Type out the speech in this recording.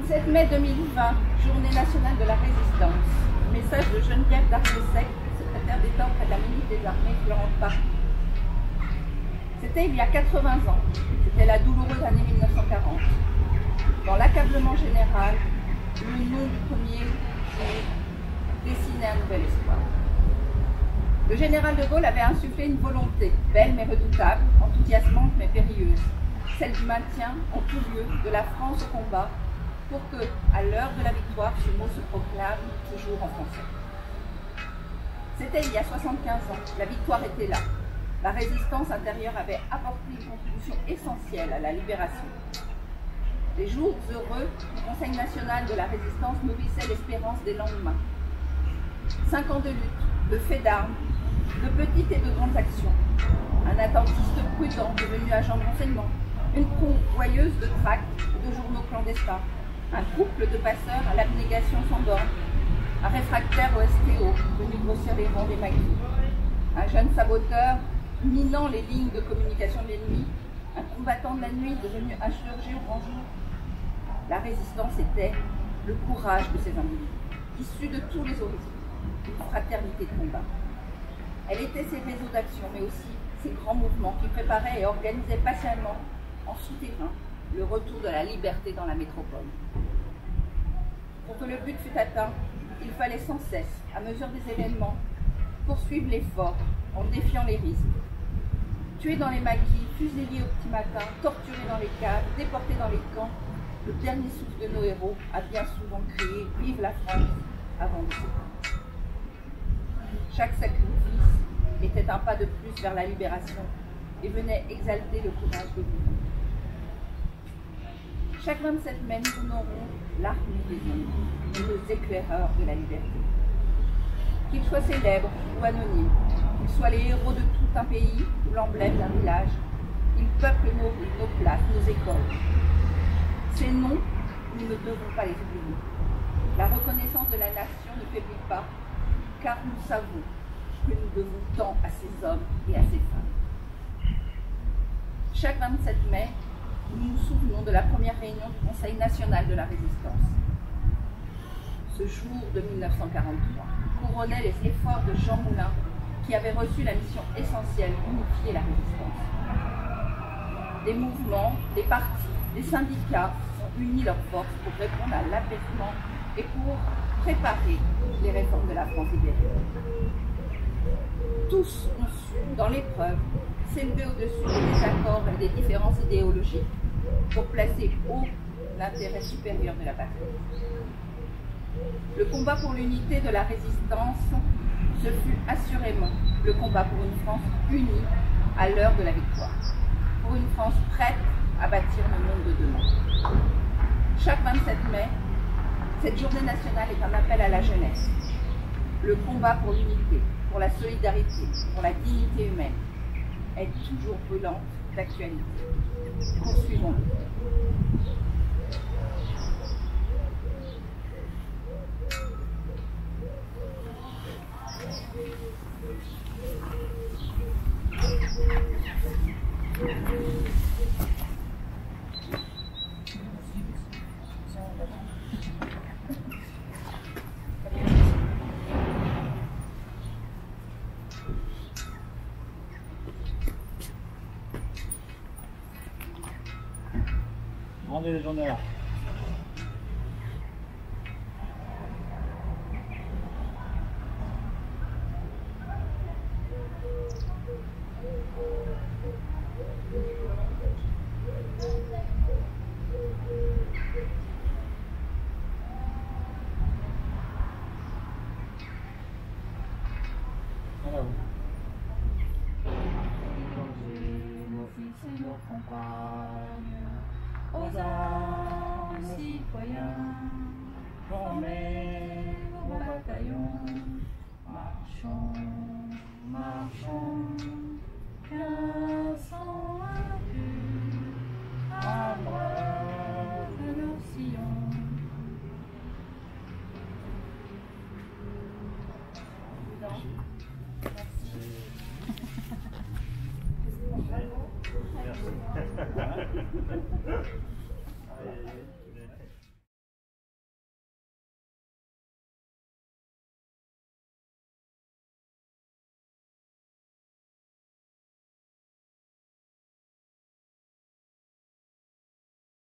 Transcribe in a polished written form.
27 mai 2020, Journée nationale de la résistance. Message de Geneviève Darrieussecq, secrétaire d'État auprès de la ministre des Armées, Florence Parly. C'était il y a 80 ans. C'était la douloureuse année 1940. Dans l'accablement général, le nom du premier dessinait un nouvel espoir. Le général de Gaulle avait insufflé une volonté, belle mais redoutable, enthousiasmante mais périlleuse, celle du maintien en tout lieu de la France au combat, pour que, à l'heure de la victoire, ce mot se proclame toujours en français. C'était il y a 75 ans, la victoire était là. La résistance intérieure avait apporté une contribution essentielle à la libération. Les jours heureux du Conseil national de la résistance nourrissaient l'espérance des lendemains. 5 ans de lutte, de faits d'armes, de petites et de grandes actions. Un attentiste prudent devenu agent de renseignement, une convoyeuse de tracts et de journaux clandestins, un couple de passeurs à l'abnégation sans borne, un réfractaire au STO venu grossir les rangs des maquis, un jeune saboteur minant les lignes de communication de l'ennemi, un combattant de la nuit devenu insurgé au grand jour. La résistance était le courage de ces individus, issus de tous les horizons, une fraternité de combat. Elle était ses réseaux d'action, mais aussi ces grands mouvements qui préparaient et organisaient patiemment, en souterrain, le retour de la liberté dans la métropole. Pour que le but fût atteint, il fallait sans cesse, à mesure des événements, poursuivre l'effort en défiant les risques. Tués dans les maquis, fusillés au petit matin, torturés dans les caves, déportés dans les camps, le dernier souffle de nos héros a bien souvent crié « Vive la France !» avant de s'éteindre. Chaque sacrifice était un pas de plus vers la libération et venait exalter le courage des vivants. Chaque 27 mai, nous honorons l'armée des hommes, nos éclaireurs de la liberté. Qu'ils soient célèbres ou anonymes, qu'ils soient les héros de tout un pays ou l'emblème d'un village, ils peuplent nos rues, nos places, nos écoles. Ces noms, nous ne devons pas les oublier. La reconnaissance de la nation ne faiblit pas, car nous savons que nous devons tant à ces hommes et à ces femmes. Chaque 27 mai, nous nous souvenons de la première réunion du Conseil national de la résistance. Ce jour de 1943 couronnait les efforts de Jean Moulin, qui avait reçu la mission essentielle d'unifier la résistance. Des mouvements, des partis, des syndicats ont uni leurs forces pour répondre à l'apaisement et pour préparer les réformes de la France libérée. Tous ont su, dans l'épreuve, s'élever au-dessus des désaccords et des différences idéologiques pour placer haut l'intérêt supérieur de la patrie. Le combat pour l'unité de la résistance, ce fut assurément le combat pour une France unie à l'heure de la victoire, pour une France prête à bâtir le monde de demain. Chaque 27 mai, cette journée nationale est un appel à la jeunesse. Le combat pour l'unité, pour la solidarité, pour la dignité humaine est toujours brûlante d'actualité. Poursuivons-le. Rendez les journaux là. Voilà vous. Aux armes, citoyens, formez vos bataillons, marchons, marchons, qu'un sang impur abreuve nos sillons. Merci.